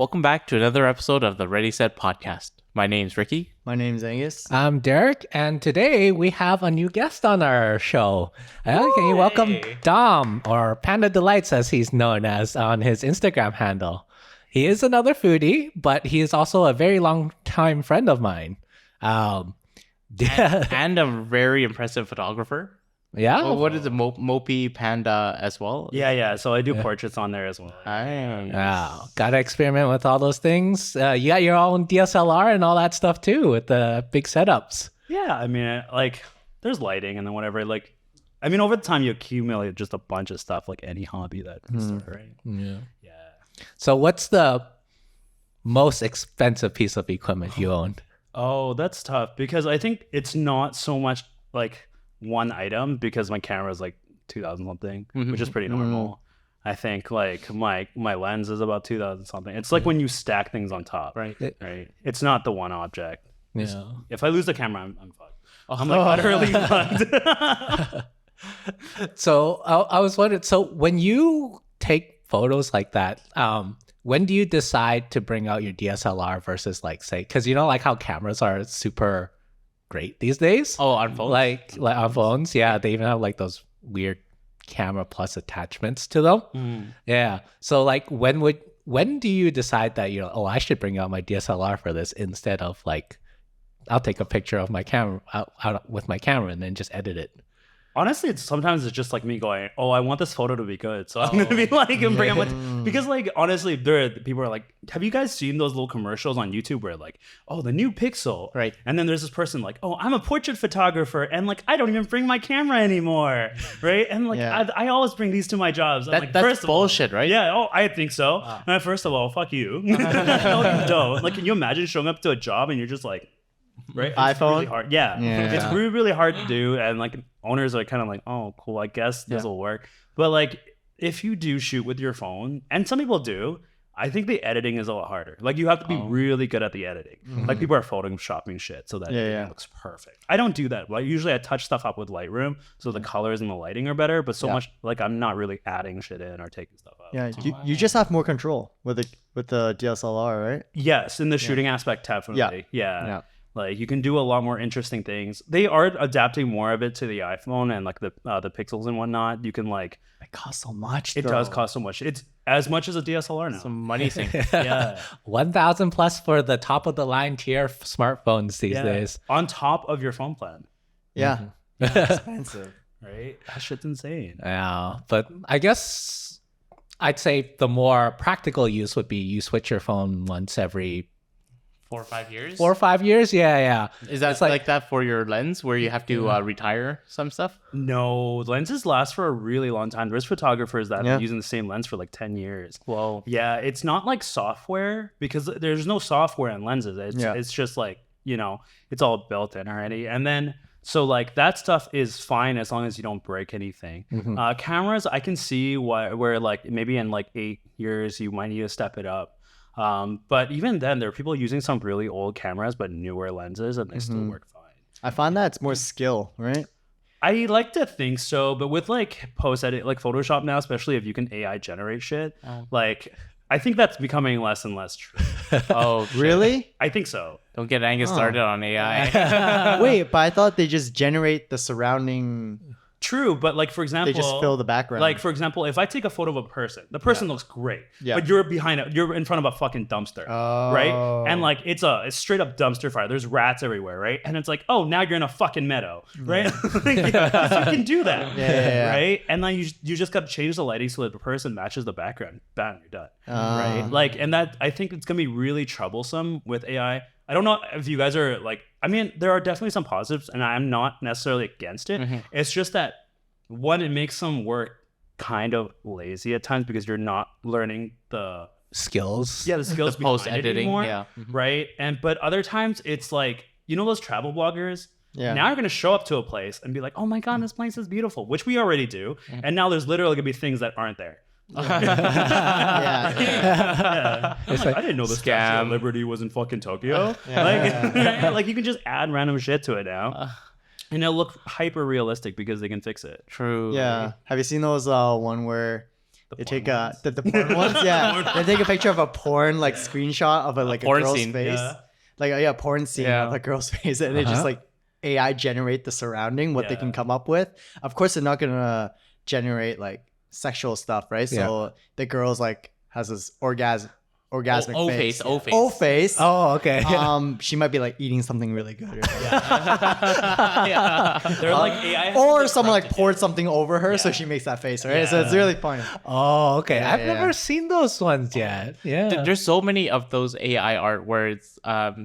Welcome back to another episode of the RDY Set Podcast. My name's Ricky. My name's Angus. I'm Derek, and today we have a new guest on our show. Can you welcome Dom, or Panda Delights as he's known as on his Instagram handle. He is another foodie, but he is also a very long-time friend of mine. And a very impressive photographer. Yeah. Well, what is it? Mopey Panda as well? Yeah. So I do portraits on there as well. Wow. Gotta experiment with all those things. You got your own DSLR and all that stuff too with the big setups. Yeah, I mean, like, there's lighting and then whatever. Like, I mean, over the time you accumulate just a bunch of stuff, like any hobby that you start, right? Yeah. So what's the most expensive piece of equipment you own? Oh, that's tough because I think it's not so much like one item because my camera is like 2,000 something, which is pretty normal. I think like my lens is about 2,000 something. It's like when you stack things on top, right? It's not the one object. Yeah. If I lose the camera, I'm fucked. I'm like utterly fucked. So I was wondering, so when you take photos like that, when do you decide to bring out your DSLR versus like say, because you know like how cameras are super great these days? Oh, on phones? Like on phones, yeah. They even have like those weird camera plus attachments to them. Yeah. So like when do you decide that I should bring out my DSLR for this instead of like I'll take a picture of my camera out with my camera and then just edit it? Honestly, sometimes it's just like me going, oh, I want this photo to be good. So I'm going to be like, and bring up because like, honestly, people are like, have you guys seen those little commercials on YouTube where like, oh, the new Pixel. Right. And then there's this person like, oh, I'm a portrait photographer. And like, I don't even bring my camera anymore. Right. And like, I always bring these to my jobs. I'm like, that's first bullshit, right? Yeah. Oh, I think so. And first of all, fuck you. No, you don't. Like, can you imagine showing up to a job and you're just like, right? It's iPhone? really hard. Yeah. It's really, really hard to do. And like owners are kind of like, oh, cool, I guess this will work. But like if you do shoot with your phone, and some people do, I think the editing is a lot harder. Like you have to be really good at the editing. Like people are photoshopping shit so that it looks perfect. I don't do that. Like usually I touch stuff up with Lightroom so the colors and the lighting are better, but so much like I'm not really adding shit in or taking stuff out. Yeah, you just have more control with the DSLR, right? Yes, in the shooting aspect, definitely. Yeah. Like you can do a lot more interesting things. They are adapting more of it to the iPhone and like the pixels and whatnot. You can like it costs so much. It does cost so much. It's as much as a DSLR now. It's a money thing. Yeah, 1,000 plus for the top of the line tier smartphones these days. On top of your phone plan. Yeah, expensive, right? That shit's insane. Yeah, but I guess I'd say the more practical use would be you switch your phone once every 4 or 5 years. 4 or 5 years. Yeah. Is that like that for your lens where you have to retire some stuff? No, lenses last for a really long time. There's photographers that have been using the same lens for like 10 years. Whoa. Yeah, it's not like software because there's no software in lenses. It's just like, it's all built in already. And then, so like that stuff is fine as long as you don't break anything. Cameras, I can see where like maybe in like 8 years you might need to step it up. But even then, there are people using some really old cameras but newer lenses, and they still work fine. I find that it's more skill, right? I like to think so, but with like post edit, like Photoshop now, especially if you can AI generate shit, like I think that's becoming less and less true. Oh, really? I think so. Don't get Angus started on AI. Wait, but I thought they just generate the surrounding. True, but like for example, they just fill the background. Like for example, if I take a photo of a person, the person looks great, but you're you're in front of a fucking dumpster, right? And like it's straight up dumpster fire. There's rats everywhere, right? And it's like, oh, now you're in a fucking meadow, right? You can do that, right? And then you just got to change the lighting so that the person matches the background. Bam, you're done, right? Like, and that I think it's gonna be really troublesome with AI. I don't know if you guys are like, I mean, there are definitely some positives and I'm not necessarily against it. It's just that one, it makes some work kind of lazy at times because you're not learning the skills. Yeah, the skills the post editing, anymore, right? But other times it's like, those travel bloggers? Yeah. Now you're going to show up to a place and be like, oh my God, this place is beautiful, which we already do. And now there's literally going to be things that aren't there. It's like, I didn't know the Statue of Liberty was in fucking Tokyo. Like you can just add random shit to it now. And it'll look hyper realistic because they can fix it. True. Yeah. Have you seen those one where They take the porn ones, yeah. They take a picture of a porn like screenshot of a porn girl's scene, face, like porn scene of a girl's face, and they just like AI generate the surrounding what they can come up with. Of course, they're not gonna generate like sexual stuff, right? So the girl's like has this orgasmic face. O face. Oh, okay. She might be like eating something really good, or They're like AI, or someone like poured something over her, so she makes that face, right? So it's really funny. Oh, okay. I've never seen those ones yet. Yeah. There's so many of those AI art where it's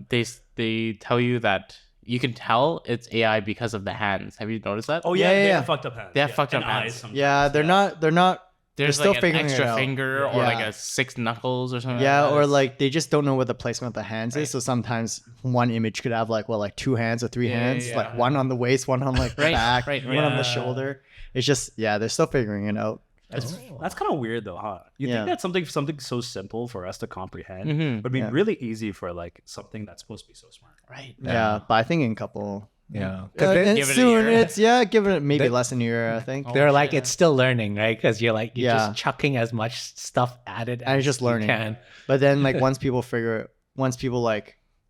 they tell you that you can tell it's AI because of the hands. Have you noticed that? Oh yeah, they have fucked up hands. They have fucked up And hands. eyes sometimes. Yeah, they're not. There's still like an figuring it extra out. finger or like a 6 knuckles or something. Yeah, like that. or like they just don't know what the placement of the hands is. So sometimes one image could have like 2 hands or 3 hands, like one on the waist, one on like the back, one on the shoulder. It's just they're still figuring it out. That's kind of weird though, huh? You think that something so simple for us to comprehend would be really easy for like something that's supposed to be so smart, right? Yeah, but I think in a couple. Yeah, and give it a soon year. it's give it maybe less than a year. I think they're like it's still learning, right? Because you're just chucking as much stuff at it, and it's just learning. Can. But then like once people figure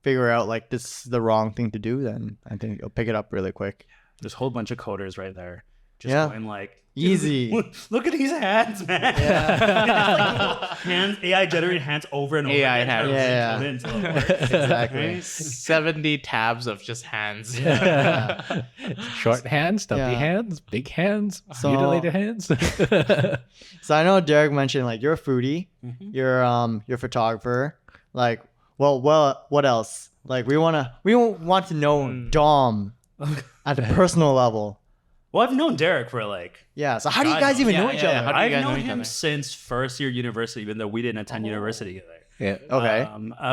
out like this is the wrong thing to do, then I think you'll pick it up really quick. There's a whole bunch of coders right there, just going like easy. Look at these hands, man. Hands, AI generated hands over and over. AI again. hands. Exactly. 70 tabs of just hands. Short hands, stumpy hands, big hands, mutilated hands. So I know Derek mentioned like you're a foodie, you're a photographer. Like, well, what else? Like we want to know Dom at the personal level. Well, I've known Derek for like... Yeah, so how do you guys even know each other? How do you I've guys know known each him other? since first year university, even though we didn't attend university together. Yeah. Okay.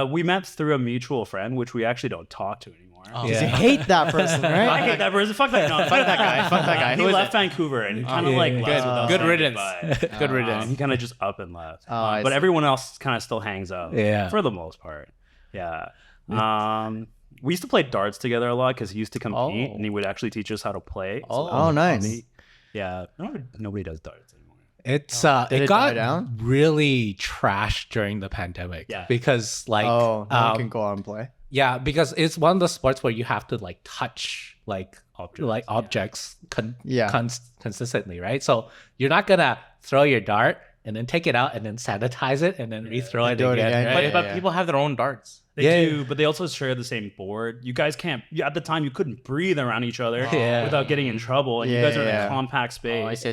We met through a mutual friend, which we actually don't talk to anymore. You hate that person, right? I hate that person. Fuck that. No, fuck that guy. Fuck that guy. He left Vancouver and he kind of like left without Good saying riddance. goodbye. Good riddance. He kind of just up and left. I But see. everyone else kind of still hangs out. Yeah. For the most part. Yeah. We used to play darts together a lot because he used to compete and he would actually teach us how to play. So Oh, nice. yeah. Nobody does darts anymore. It's Did it it die got down? really trashed during the pandemic. Yeah. Because like No one can go out and play. yeah, because it's one of the sports where you have to like touch like objects consistently, right? So you're not gonna throw your dart and then take it out and then sanitize it and then rethrow it do it again. again. Right? But people have their own darts. They do, but they also share the same board. You guys can't. At the time, you couldn't breathe around each other without getting in trouble. And you guys are in a compact space. Oh, I see.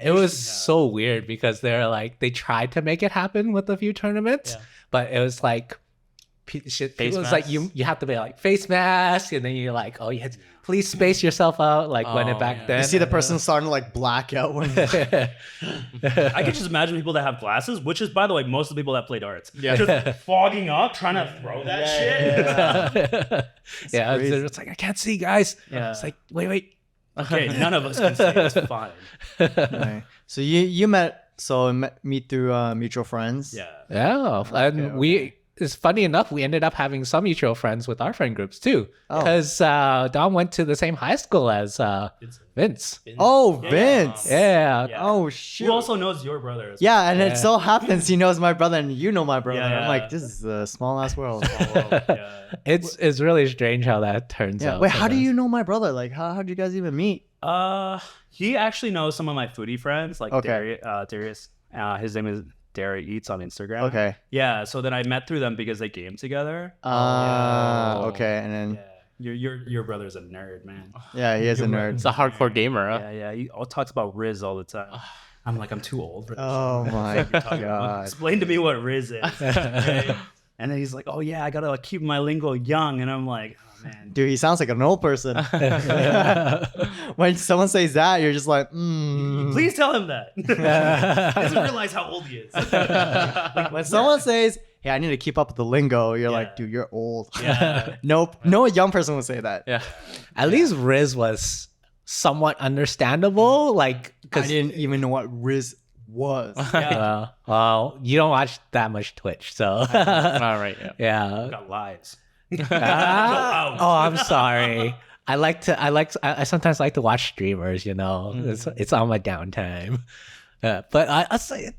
It was so weird because they tried to make it happen with a few tournaments, but it was like it was like you have to be like face mask, and then you're like, oh, you had to please space yourself out, like when it back then. You see the person starting to like black out when I could just imagine people that have glasses, which is, by the way, most of the people that play darts. Just fogging up, trying to throw that shit. It's like I can't see, guys. Yeah. It's like wait. Okay, none of us can see. It's fine. Right. So you meet through mutual friends. Yeah, and it's funny enough, we ended up having some mutual friends with our friend groups too, because Dom went to the same high school as Vince. Oh, Vince. Yeah. Oh shoot. Who also knows your brother as well. Yeah, and it so happens he knows my brother and you know my brother. Yeah. I'm like, this is a small ass world. It's really strange how that turns out. Wait, how do you know my brother? Like, how'd you guys even meet? He actually knows some of my foodie friends, like Okay. Darius. His name is Derry Eats on Instagram. Okay. Yeah, so then I met through them because they game together. Okay, and then Your brother's a nerd, man. yeah, he is a nerd. It's a hardcore gamer. Huh? Yeah. He talks about Riz all the time. I'm like, I'm too old for this. Oh my god. Explain to me what Riz is. Okay? And then he's like, oh yeah, I gotta keep my lingo young. And I'm like, oh man. Dude, he sounds like an old person. When someone says that, you're just like, Please tell him that. He doesn't realize how old he is. When someone says, hey, I need to keep up with the lingo, you're like, dude, you're old. Yeah. Nope. No young person would say that. Yeah. At least Riz was somewhat understandable, like I because didn't even know what Riz was. well, you don't watch that much Twitch, so All right. Yeah. yeah. Got lives. Oh, I'm sorry. I sometimes like to watch streamers, you know. It's on my downtime. But I say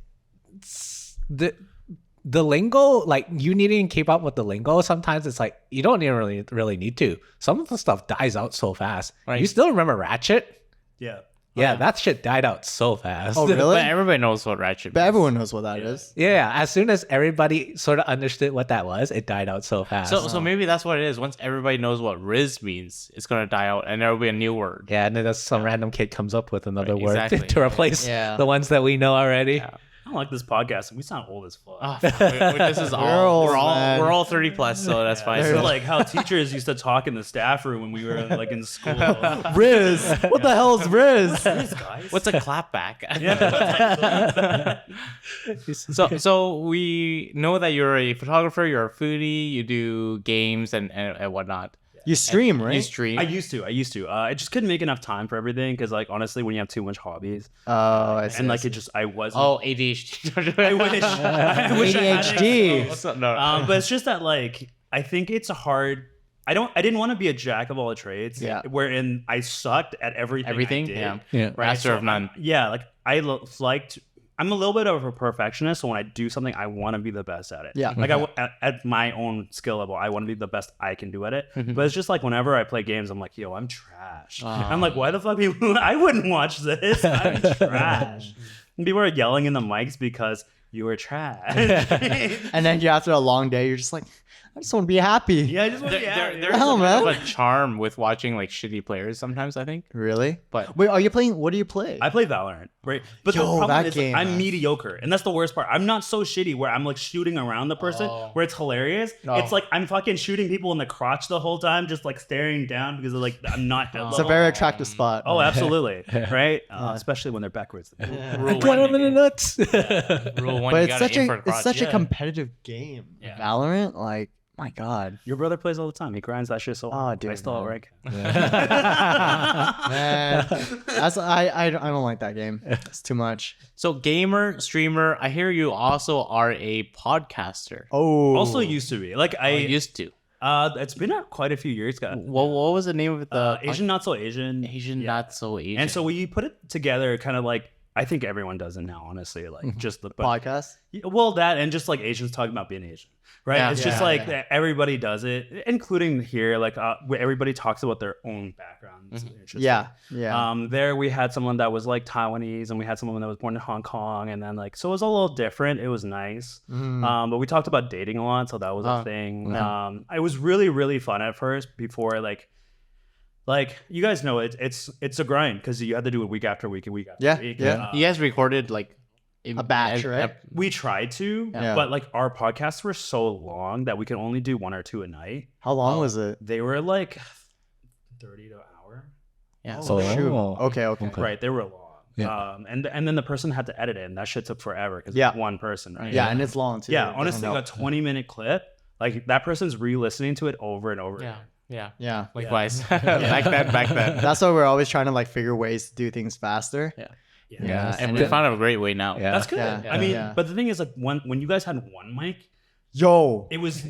the lingo, like you needing to keep up with the lingo, sometimes it's like you don't even really need to. Some of the stuff dies out so fast. Right. You still remember Ratchet? Yeah. Yeah, that shit died out so fast. Oh, really? But everybody knows what Ratchet But means. everyone knows what that is. Yeah, as soon as everybody sort of understood what that was, it died out so fast. So maybe that's what it is. Once everybody knows what Riz means, it's gonna die out, and there will be a new word. Yeah, and then some random kid comes up with another word exactly. to replace the ones that we know already. Yeah. I don't like this podcast. We sound old as fuck. Oh, fuck. This is all we're all 30 plus, so that's fine. This is like how teachers used to talk in the staff room when we were like in school. Riz. What the hell is Riz? Riz, guys. What's a clapback? Yeah. So we know that you're a photographer, you're a foodie, you do games and whatnot. You stream, right? You stream. I used to. I just couldn't make enough time for everything because, like, honestly, when you have too much hobbies, Oh, I see. and like I see. it just, I wasn't. Oh, ADHD. I wish. I wish I had it. ADHD. No. But it's just that, like, I think it's hard. I didn't want to be a jack of all trades. Yeah. Wherein I sucked at everything. Everything. I did, Yeah. Yeah. Master of none. Yeah, like I liked. I'm a little bit of a perfectionist, so when I do something, I want to be the best at it. Yeah. Like at my own skill level, I want to be the best I can do at it. Mhm. But it's just like whenever I play games, I'm like, yo, I'm trash. I'm like, why the fuck people? I wouldn't watch this. I'm trash. And people are yelling in the mics because you were trash. And then after a long day, you're just like, I just want to be happy. Yeah, I just want to be happy. There's Hell, a bit man. of a charm with watching like shitty players sometimes, I think. Really? But Wait, are you playing? What do you play? I play Valorant, right? But Yo, the problem that is game, I'm man. mediocre, and that's the worst part. I'm not so shitty where I'm like shooting around the person where it's hilarious. It's like I'm fucking shooting people in the crotch the whole time, just like staring down because of, like I'm not head It's a level. very attractive spot. Oh, absolutely, right? Especially when they're backwards. rule Got him in the one, nuts. rule one, But you it's gotta such aim for a the it's crotch. such Yeah. a competitive game. Yeah. Valorant, like, my God. Your brother plays all the time. He grinds that shit so hard. dude, I still man. outrank. Man, I don't like that game. It's too much. So gamer, streamer. I hear you also are a podcaster. Oh, Also used to be like I used to. It's been quite a few years, guys. What was the name of the Asian Not So Asian. Asian Yeah. Not So Asian? And so we put it together, kind of like I think everyone does it now, honestly. Like just the podcast. well, that and just like Asians talking about being Asian, right? Yeah. It's just Yeah, like yeah. everybody does it, including here. Like where everybody talks about their own background. It's interesting. Yeah, yeah. There we had someone that was like Taiwanese, and we had someone that was born in Hong Kong, and then like so it was a little different. It was nice. But we talked about dating a lot, so that was a thing. It was really really fun at first before like you guys know it's a grind because you have to do it week after week and week after Yeah, week. yeah. you guys recorded like A batch, right? We tried to, Yeah. but like our podcasts were so long that we could only do one or two a night. How long was it? They were like 30 to an hour. Yeah. Oh, shoot. Okay. Right, they were long. Yeah. And then the person had to edit it, and that shit took forever because Yeah. it's one person, right? Yeah, and it's long too. Yeah, It honestly, doesn't like a help. 20-minute clip, like that person's re-listening to it over and over. Yeah. again. Yeah. Yeah. Likewise. Back then. That's why we're always trying to like figure ways to do things faster. Yeah. Yeah, And and we then- found a great way now. Yeah. That's good. Yeah. I mean, Yeah. but the thing is, like, when you guys had one mic, Yo, it was.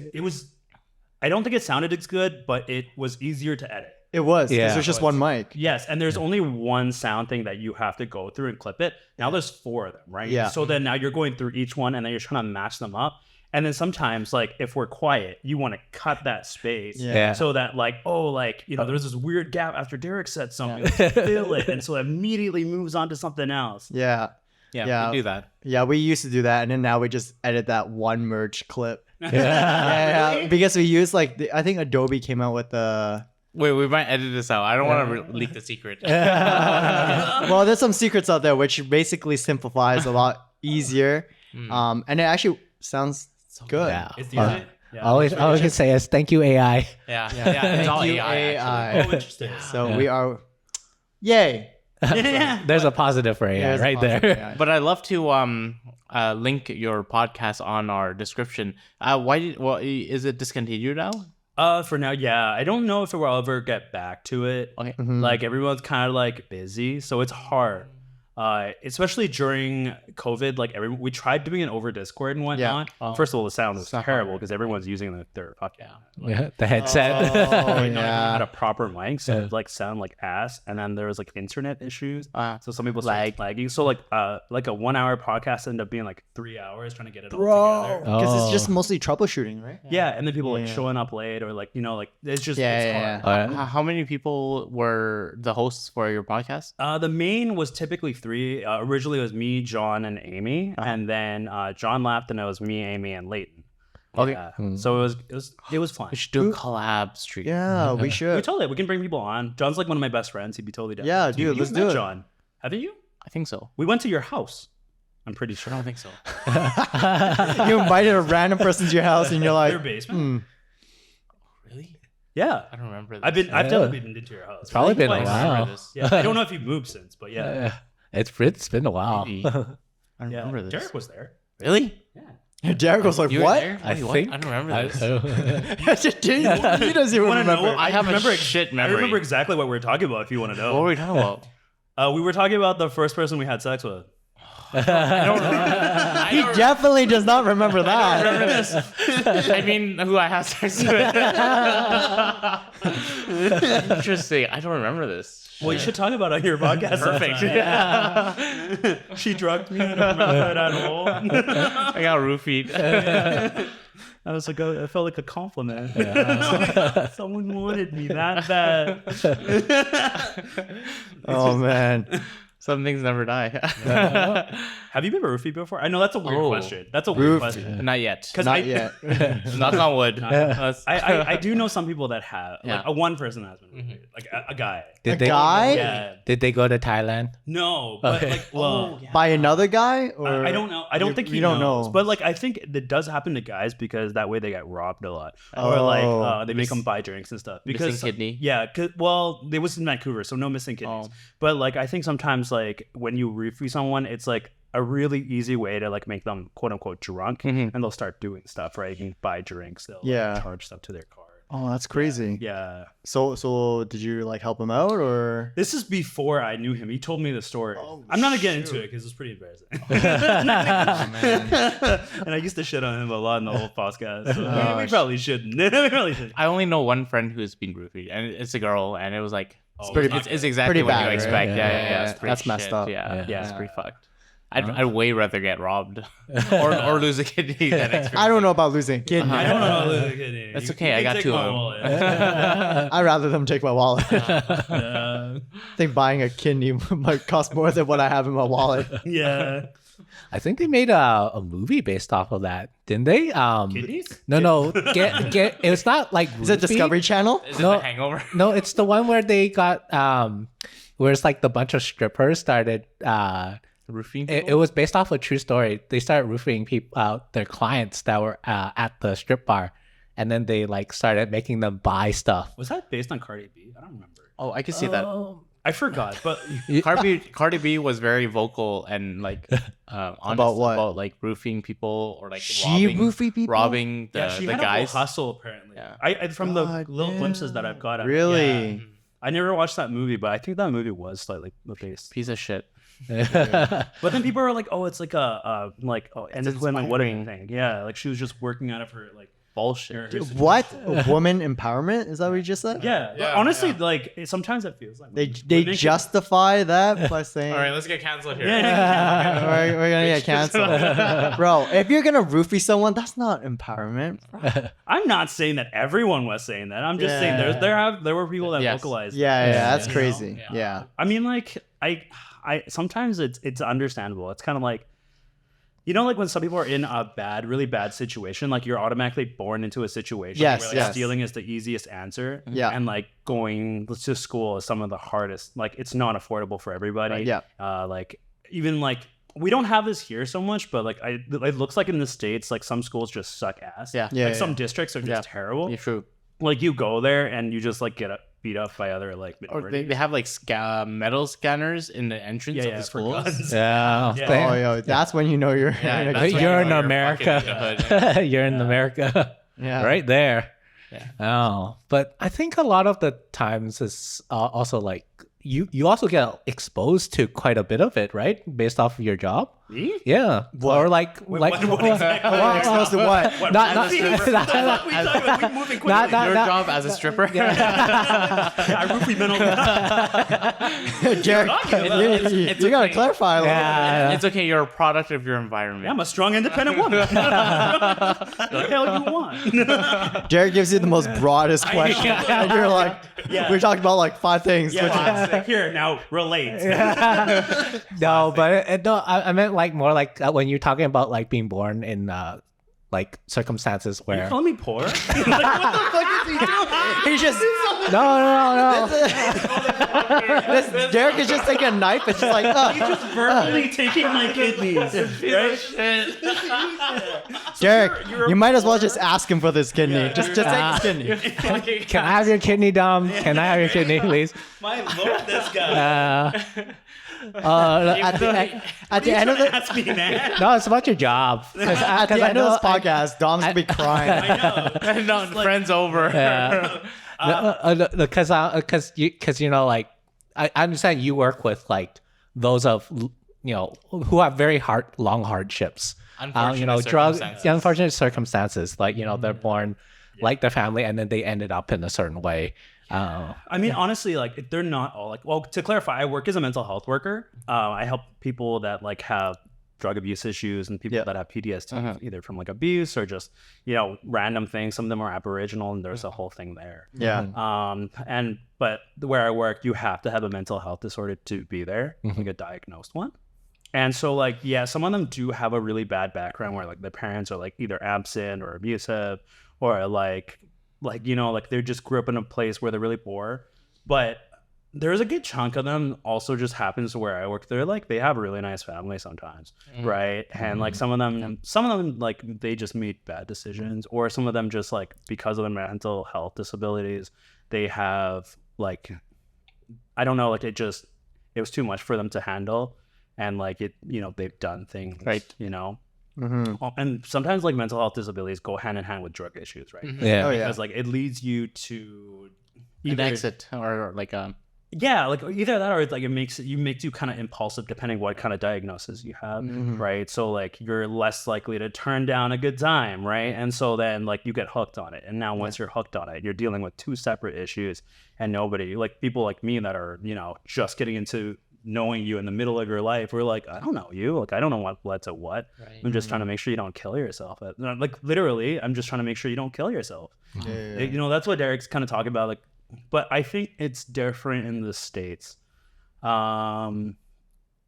I don't think it sounded as good, but it was easier to edit. it was. Yeah. Yeah, there's just one mic. Yes, and there's only one sound thing that you have to go through and clip it. Now there's 4 of them, right? Yeah. So then now you're going through each one, and then you're trying to match them up. And then sometimes, like, if we're quiet, you want to cut that space Yeah. so that, like, there's this weird gap after Derek said something, let's fill it, and so it immediately moves on to something else. Yeah. Yeah. Yeah. We do that. Yeah, we used to do that, and then now we just edit that one merge clip. Yeah. Yeah, because we use like I think Adobe came out with the. Wait, we might edit this out. I don't want to leak the secret. Well, there's some secrets out there which basically simplifies a lot easier, and it actually sounds good. Yeah. It's the edit. Yeah. All I can say is thank you, AI. Yeah. It's all Thank you, AI. AI. Oh, interesting. So we are, yay! Yeah. There's a positive for AI There's a right positive there. AI. But I'd love to link your podcast on our description. Is it discontinued now? For now, yeah. I don't know if it will ever get back to it. Okay. Mhm. Like everyone's kind of like busy, so it's hard. especially during COVID, like we tried doing it over Discord and whatnot. First of all, the sound is terrible because everyone's using their fucking the headset. not had a proper mic, so it like sound like ass. And then there was like internet issues, so some people started lagging. So like a 1 hour podcast ended up being like 3 hours trying to get it all together. Because it's just mostly troubleshooting, right? Yeah, and then people like showing up late or like like it's just it's hard. How many people were the hosts for your podcast? The main was typically 3. Originally, it was me, John, and Amy, and then John left, and it was me, Amy, and Leighton. Okay, so it was fun. We should do a collab stream. Yeah, we should. We can bring people on. John's like one of my best friends. He'd be totally down. Yeah, dude, let's do it. John, haven't you? I think so. We went to your house. I'm pretty sure. I don't think so. You invited a random person to your house, and you're like, your basement. Really? Yeah, I don't remember this. I've definitely been into your house. It's probably been a while. Yeah, I don't know if you've moved since, but yeah. It's been a while. I don't remember this. Derek was there. Really? Yeah. Derek was like, You were what? there? I Wait, think what? I don't remember this. He doesn't even wanna know remember. what I have remember a shit memory. I remember exactly what we were talking about. If you want to know, What were we talking about? we were talking about the first person we had sex with. I don't remember. He definitely does not remember that. remember this. I mean, who I have sex with. Interesting. I don't remember this. Well, you should talk about it on your podcast. Perfect. Yeah. She drugged me and I remember that whole. I got roofied. I was like, I felt like a compliment. Someone wanted me that bad. Oh man. Some things never die. Have you been roofied before? I know that's a weird question. That's a weird question. Not yet. Not yet. Knock on wood. I do know some people that have. Like Yeah. one person has been roofied. Like a guy. A guy? Yeah. Did they go to Thailand? No, but Okay. like, well, By another guy? Or I don't know. I don't think he you don't knows. know. But like, I think it does happen to guys because that way they get robbed a lot, or like they make them buy drinks and stuff. Because Missing kidney. Yeah, they was in Vancouver, so no missing kidneys. But like, I think sometimes like when you roofie someone, it's like a really easy way to like make them quote unquote drunk, and they'll start doing stuff. Right, you can buy drinks. They'll like, charge stuff to their card. Oh, that's crazy. Yeah. So did you like help him out or? This is before I knew him. He told me the story. I'm not gonna get into it because it's pretty embarrassing. And I used to shit on him a lot in the whole podcast. So we probably shouldn't. We probably shouldn't. I only know one friend who's been roofied, and it's a girl, and it was like pretty- it's exactly pretty what bad, you right? expect. Yeah, Yeah, yeah, yeah. It's pretty That's messed shit. up. Yeah, Yeah. it's pretty fucked. I'd way rather get robbed or lose a kidney than experience. I don't know about losing a kidney. I don't know. That's okay, I got two of them. I'd rather them take my wallet. Yeah. I think buying a kidney might cost more than what I have in my wallet. Yeah. I think they made a movie based off of that, didn't they? Kidneys? No. Get. It was not like. Is it Discovery Channel? Is it No. The Hangover? No, it's the one where they got where it's like the bunch of strippers started. Roofing? It was based off a true story. They started roofing people, their clients that were at the strip bar, and then they like started making them buy stuff. Was that based on Cardi B? I don't remember. Oh, I can see that. I forgot, but Cardi B was very vocal and like honest About what? about like roofing people or like She roofie people? robbing the, she the had guys. a whole hustle apparently. Yeah. I from the God little damn. glimpses that I've got. Really? Yeah. I never watched that movie, but I think that movie was slightly based. Piece of shit. But then people are like, "Oh, it's like Entitlement, what inspiring. thing?" Yeah, like she was just working out of her like Bullshit. her What? Woman empowerment? Is that what you just said? Yeah, but honestly, like sometimes it feels like They women justify that by saying, All right, let's get canceled here. Yeah. we're gonna get canceled, bro. If you're gonna roofie someone, that's not empowerment. I'm not saying that everyone was saying that. I'm just saying there were people that Yes. vocalized. Yeah, that's you know? crazy. Yeah. I mean, like I sometimes it's understandable. It's kind of like, you know, like when some people are in a really bad situation, like you're automatically born into a situation Yes, where like, yes. stealing is the easiest answer. Yeah. And like going to school is some of the hardest. Like it's not affordable for everybody. Yeah. Like even like we don't have this here so much, but like it looks like in the States, like some schools just suck ass. Yeah. Yeah. Like some districts are just terrible. Yeah, true. Like you go there and you just like get beat up by other like Or minorities. they have like metal scanners in the entrance of the for schools. guns. Yeah. Oh, yo, that's when you know you're. Yeah, in a that's good when You're you know in America. fucking in the hood. You're in America. Yeah. Right there. Yeah. Oh, but I think a lot of the times is also like you also get exposed to quite a bit of it, right? Based off of your job. Me? Yeah. What? Or like What exactly? Exposed to what? Not We moving quickly. Your job as a stripper. I roofie men all the time. Jared, you gotta okay. clarify a little bit. Yeah. It's okay. You're a product of your environment. I'm a strong, independent woman. What the hell you want? Jared gives you the most broadest question, and you're like, Yeah. we're talking about like 5 things. Yeah, well, it's here now. Relate. No, but no, I meant like more like when you're talking about like being born in like circumstances You where calling me poor? Like, what the fuck is he doing? He's just no. Derek is just taking a knife and just like, He's just verbally taking my kidneys. Right? Derek, you're a you might as well just ask him for this kidney. Just take his kidney. Can I have your kidney, Dom? Can I have your kidney, please? My lord, this guy. At the end of the Ask me, man. No, it's about your job. at the end of this podcast, Dom's gonna be crying. I know. No, friend's over. Because you know, like I understand you work with like those of who have very long hardships. Unfortunate drugs, circumstances. unfortunate circumstances. Like they're born like their family, and then they ended up in a certain way. I mean, honestly, like they're not all like. Well, to clarify, I work as a mental health worker. I help people that like have drug abuse issues and people that have PTSD, either from like abuse or just random things. Some of them are Aboriginal, and there's a whole thing there. Yeah. But where I work, you have to have a mental health disorder to be there, like a diagnosed one. And so like, yeah, some of them do have a really bad background where like the parents are like either absent or abusive, or like they just grew up in a place where they're really poor. But there's a good chunk of them also just happens to where I work. They're like, they have a really nice family sometimes, right? And like some of them like they just made bad decisions, or some of them just like because of their mental health disabilities, they have like, I don't know, like it was too much for them to handle. And like they've done things, Right. And sometimes like mental health disabilities go hand in hand with drug issues, right? Yeah. Oh, yeah. Because like it leads you to An exit or like like either that or it's like it makes you kind of impulsive depending what kind of diagnosis you have, right? So like you're less likely to turn down a good time, right? And so then like you get hooked on it, and now once you're hooked on it, you're dealing with 2 separate issues, and nobody, like people like me that are just getting into knowing you in the middle of your life, we're like, I don't know you, like I don't know what led to what. Right. I'm just trying to make sure you don't kill yourself. Like literally, I'm just trying to make sure you don't kill yourself. That's what Derek's kind of talking about. Like, but I think it's different in the States. In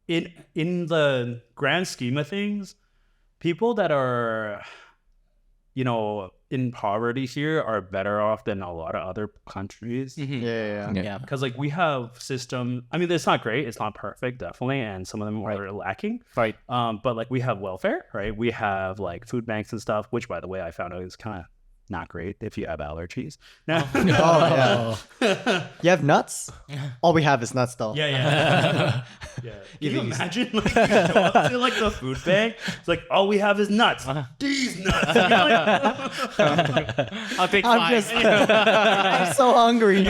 the grand scheme of things, people that are in poverty here are better off than a lot of other countries. Yeah. Because like we have system. I mean, it's not great. It's not perfect, definitely, and some of them are lacking. right. But like we have welfare, right? We have like food banks and stuff. Which, by the way, I found out is kind of not great if you have allergies. No. Oh yeah. You have nuts? All we have is nuts though. Yeah. Can you imagine like you go up to like the food bank? It's like all we have is nuts. These nuts. I'll take I'm 5. I'm so hungry.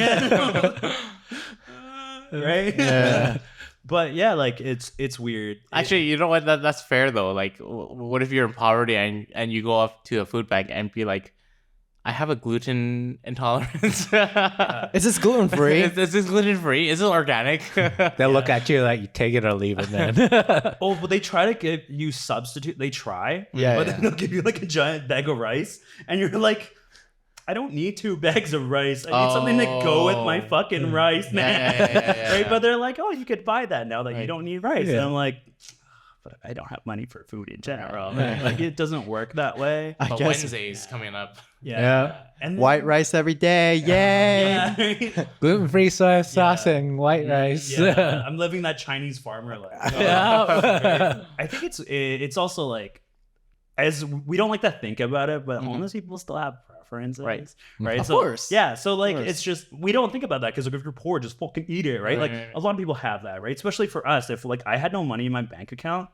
Right? Yeah. But yeah, like it's weird. Actually, you know what? That's fair though. Like, what if you're in poverty and you go up to a food bank and be like, I have a gluten intolerance. Is this gluten free? Is this gluten free? Is it organic? They'll look at you like you take it or leave it, man. Oh, but they try to give you substitute. They try, Yeah, but yeah. then they'll give you like a giant bag of rice, and you're like, I don't need 2 bags of rice. I need something to go with my fucking rice, man. Yeah. Right? But they're like, oh, you could buy that now that you Right. don't need rice. Yeah. And I'm like, but I don't have money for food in general. Like it doesn't work that way. I But guess Wednesday's coming up. Yeah. And white rice every day. Yay. Yeah. Gluten-free soy sauce and white rice. Yeah. I'm living that Chinese farmer life. Yeah. I think it's also like, as we don't like to think about it, but homeless people still have preferences, right? Of so, course. yeah. So like, course. it's just we don't think about that because if you're poor, just fucking eat it, right? Like Right. a lot of people have that, right? Especially for us, if like I had no money in my bank account,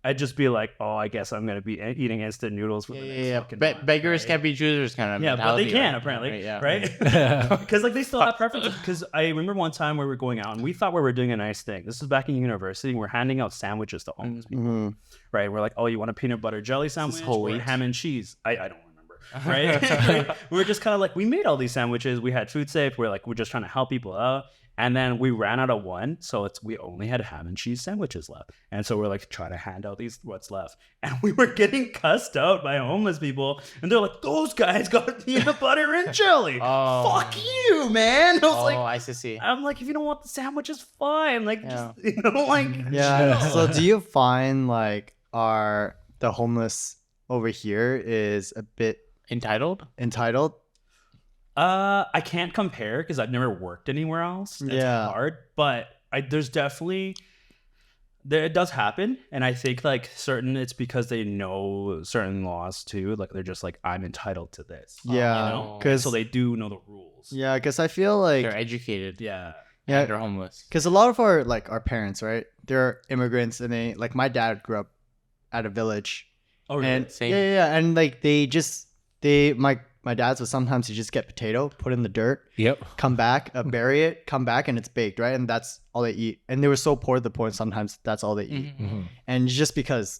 I'd just be like, oh, I guess I'm gonna be eating instant noodles for the next fucking month, Beggars right? can't be choosers kind of Yeah, but they mentality, can right? apparently, Right? right? Because like they still have preferences. Because I remember one time we were going out and we thought we were doing a nice thing. This was back in university. And we're handing out sandwiches to homeless people, right? We're like, oh, you want a peanut butter jelly sandwich or ham and cheese? I don't remember, right? We were just kind of like, we made all these sandwiches. We had food safe. We're just trying to help people out. And then we ran out of one, so we only had ham and cheese sandwiches left. And so we're like, try to hand out what's left. And we were getting cussed out by homeless people, and they're like, those guys got peanut butter and jelly. Oh. Fuck you, man. I was like, I see. I'm like, if you don't want the sandwich, it's fine. Like, just, like, Yeah. So do you find like the homeless over here is a bit Entitled? I can't compare because I've never worked anywhere else. It's hard, but there's definitely it does happen, and I think like it's because they know certain laws too. Like they're just like, I'm entitled to this. Yeah, so they do know the rules. Yeah, because I feel like They're educated. Yeah. And they're homeless. Because a lot of our parents, right? They're immigrants, and they like my dad grew up at a village. Oh, really? And Same. yeah, and like my dad's would sometimes you just get potato, put in the dirt, come back, bury it, come back, and it's baked, right? And that's all they eat. And they were so poor to the point sometimes that's all they eat. And just because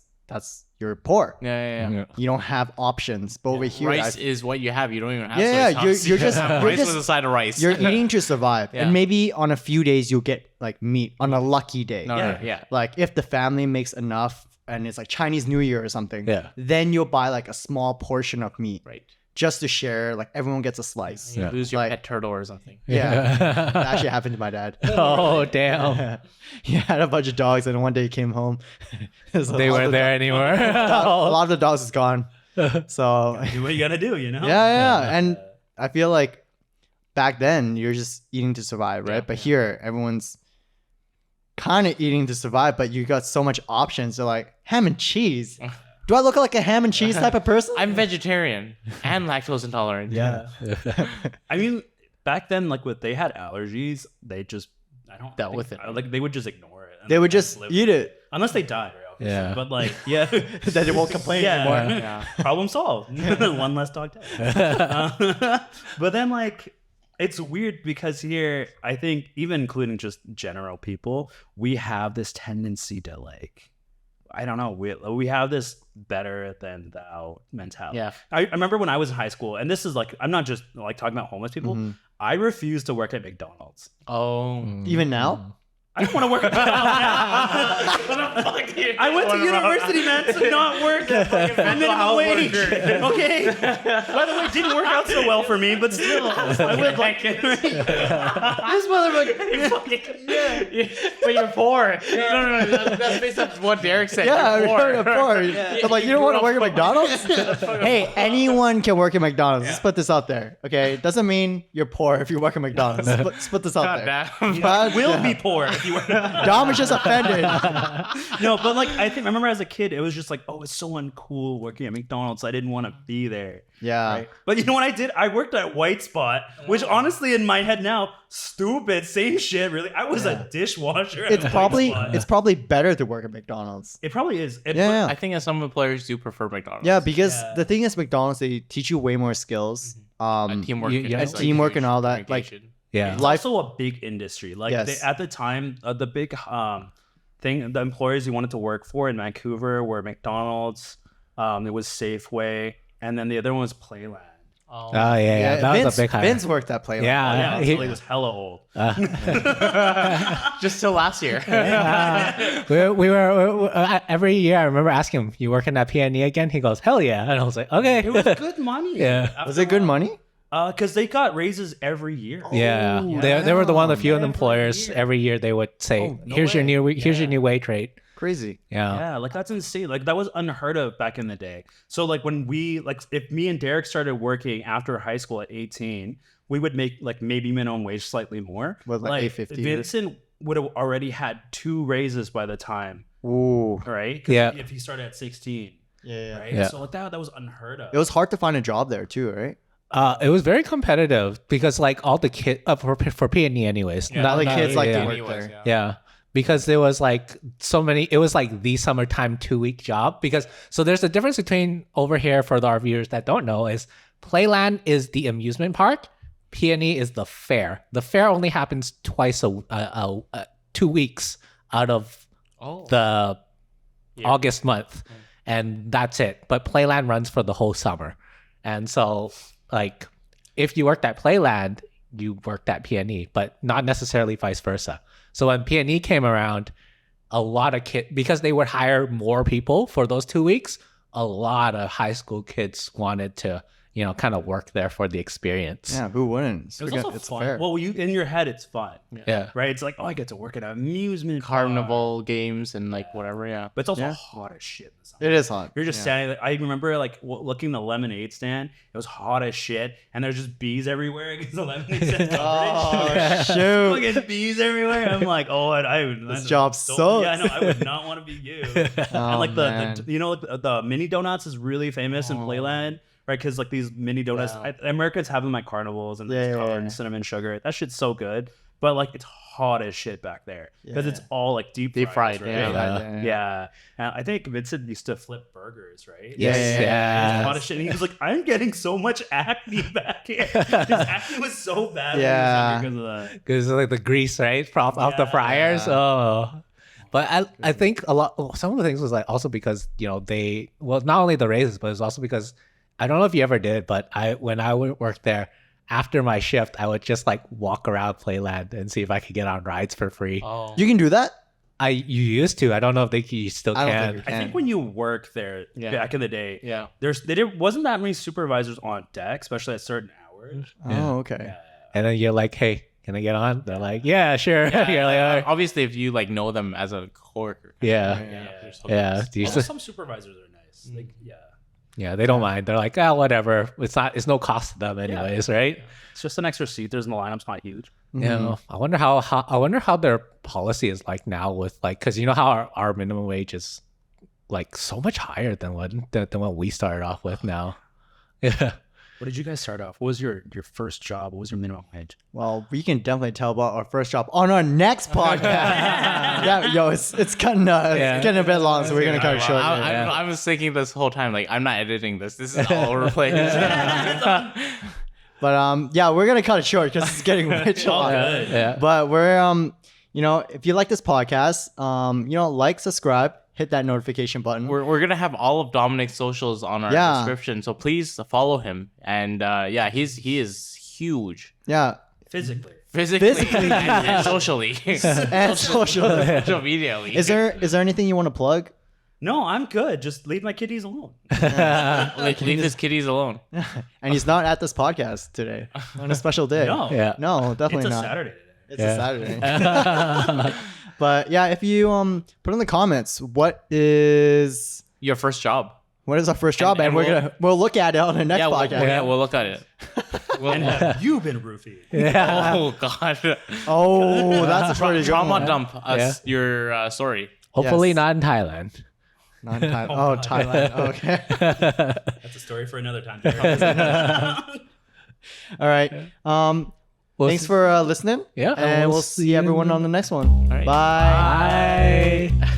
you're poor, Yeah. you don't have options. But over here, Rice is what you have. You don't even have you're just rice with a side of rice. You're eating to survive. Yeah. And maybe on a few days you'll get like meat on a lucky day. No. Like if the family makes enough and it's like Chinese New Year or something, then you'll buy like a small portion of meat. Right. Just to share, like everyone gets a slice. You lose your Like- pet turtle or something. Yeah. That actually happened to my dad. Oh, damn. He had a bunch of dogs, and one day he came home. They weren't there anymore. A lot of the dogs is gone. So Do what you gotta do, you know? yeah. And I feel like back then you're just eating to survive, right? But here everyone's kind of eating to survive, but you got so much options. They're like ham and cheese. Do I look like a ham and cheese type of person? I'm vegetarian and lactose intolerant. Yeah. I mean, back then, like they had allergies, they just Dealt with it. Like they would just ignore it. And They would just live eat it. unless they died, right? Obviously. Yeah. But like, yeah, Then they won't complain anymore. Yeah. problem solved. One less dog dead. But then like, it's weird because here, I think even including just general people, we have this tendency to like, I don't know, we have this better than thou mentality. Yeah. I remember when I was in high school, and this is like, I'm not just like talking about homeless people. I refused to work at McDonald's. Oh. Even now? I don't want to work at McDonald's. I went to university, man, to not work at minimum wage. Okay. By the way, it didn't work out so well for me, but still, I would like it. This motherfucker. But you're poor. No. That's based on what Derek said. Yeah, You're poor. I'm poor. But like, you don't want to work at McDonald's? Hey, anyone can work at McDonald's. Let's put this out there. Okay. It doesn't mean you're poor if you work at McDonald's. Let's put this out there. Goddamn. Will be poor if you work. Dom is just offended. No, but like I remember as a kid, it was just like, oh, it's so uncool working at McDonald's. I didn't want to be there. Yeah. Right? But you know what I did? I worked at White Spot, which honestly in my head now, stupid, same shit. Really, I was a dishwasher. It's probably better to work at McDonald's. It probably is. Yeah. I think that some employers do prefer McDonald's. Yeah, because the thing is, McDonald's, they teach you way more skills. Teamwork. and teamwork and all that. Like, Yeah. It's also a big industry. Like at the time, the big thing, the employers you wanted to work for in Vancouver were McDonald's. It was Safeway, and then the other one was Playland. Oh yeah. That Vince, was a big hire. Vince worked at Playland. Yeah. Yeah, he was hella old. Just till last year. we were every year. I remember asking him, "You working at PNE again?" He goes, "Hell yeah!" And I was like, "Okay." It was good money. Yeah. Was it good money? Because they got raises every year. Yeah, they were the one of the few employers. Every year they would say, "Here's your new wage rate." Crazy. Yeah, like that's insane. Like that was unheard of back in the day. So like when if me and Derek started working after high school at 18, we would make like maybe minimum wage slightly more. What, like $8.50? Vincent would have already had 2 raises by the time. Ooh. Right? Yeah. If he started at 16. Yeah. Right? Yeah. So like that was unheard of. It was hard to find a job there too, right? It was very competitive because like all the kids for PNE anyways. All the kids like to yeah. work there. Yeah. because there was like so many. It was like the summertime 2-week job because so there's a difference between over here for our viewers that don't know is Playland is the amusement park, Peony is the fair. The fair only happens twice 2 weeks out of the August month, and that's it. But Playland runs for the whole summer, and so like if you worked at Playland, you worked at Peony, but not necessarily vice versa. So when Peony came around, a lot of kids, because they would hire more people for those 2 weeks, a lot of high school kids wanted to, you know, kind of work there for the experience. Yeah, who wouldn't? It was also fun. Fair. Well, in your head, it's fun. Yeah. Right? It's like, oh, I get to work at an amusement carnival games and like whatever, But it's also hot as shit. It is hot. You're just standing there. I remember like looking at the lemonade stand. It was hot as shit. And there's just bees everywhere because the lemonade stand coverage. Shoot. Fucking bees everywhere. I'm like, this job sucks. Yeah, no, I would not want to be you. And like the you know, like the mini donuts is really famous in Playland. Right, because like these mini donuts, Americans have them at carnivals and and cinnamon sugar. That shit's so good, but like it's hot as shit back there because it's all like deep fried. Right? Yeah. And I think Vincent used to flip burgers, right? Yes. Hot as shit. And he was like, "I'm getting so much acne back here. His acne was so bad. Because of that. Because like the grease, right, off the fryers. Oh. But I think some of the things was like also because you know not only the raises, but it's also because. I don't know if you ever did, but when I would work there, after my shift, I would just like walk around Playland and see if I could get on rides for free. Oh. You can do that? You used to. I don't know if you still can. I think when you work there back in the day, wasn't that many supervisors on deck, especially at certain hours. Oh, okay. Yeah. And then you're like, hey, can I get on? They're like, yeah, sure. Yeah, you're like, all right. Obviously, if you like know them as a coworker. Yeah. Some supervisors are nice. Like, Yeah, they don't mind. They're like, whatever. It's no cost to them anyways, right? It's just an extra seat. There's in the lineup's not huge. Yeah. I wonder how their policy is like now with like, because you know how our minimum wage is like so much higher than what we started off with now. Yeah. What did you guys start off? What was your first job? What was your minimum wage? Well, we can definitely tell about our first job on our next podcast. It's getting a bit long, so we're gonna cut it short. I was thinking this whole time, like I'm not editing this. This is all over the place. But we're gonna cut it short because it's getting way too long. Yeah. But we're if you like this podcast, like, subscribe. Hit that notification button. We're gonna have all of Dominic's socials on our description, so please follow him. And he is huge. Yeah, physically and socially, and social media. Is there anything you want to plug? No, I'm good. Just leave my kitties alone. Leave his kitties alone. And he's not at this podcast today on a special day. No, definitely not. It's a Saturday today. It's a Saturday. But yeah, if you put in the comments what is your first job, what is our first job, and we'll look at it on the next podcast. We'll look at it. And have you been roofied? Yeah. Oh god. Oh, that's a trauma dump us your story. Hopefully not in Thailand. Not in Thailand. Thailand. Okay. That's a story for another time. All right. Thanks for listening. Yeah. And we'll see everyone on the next one. All right. Bye. Bye.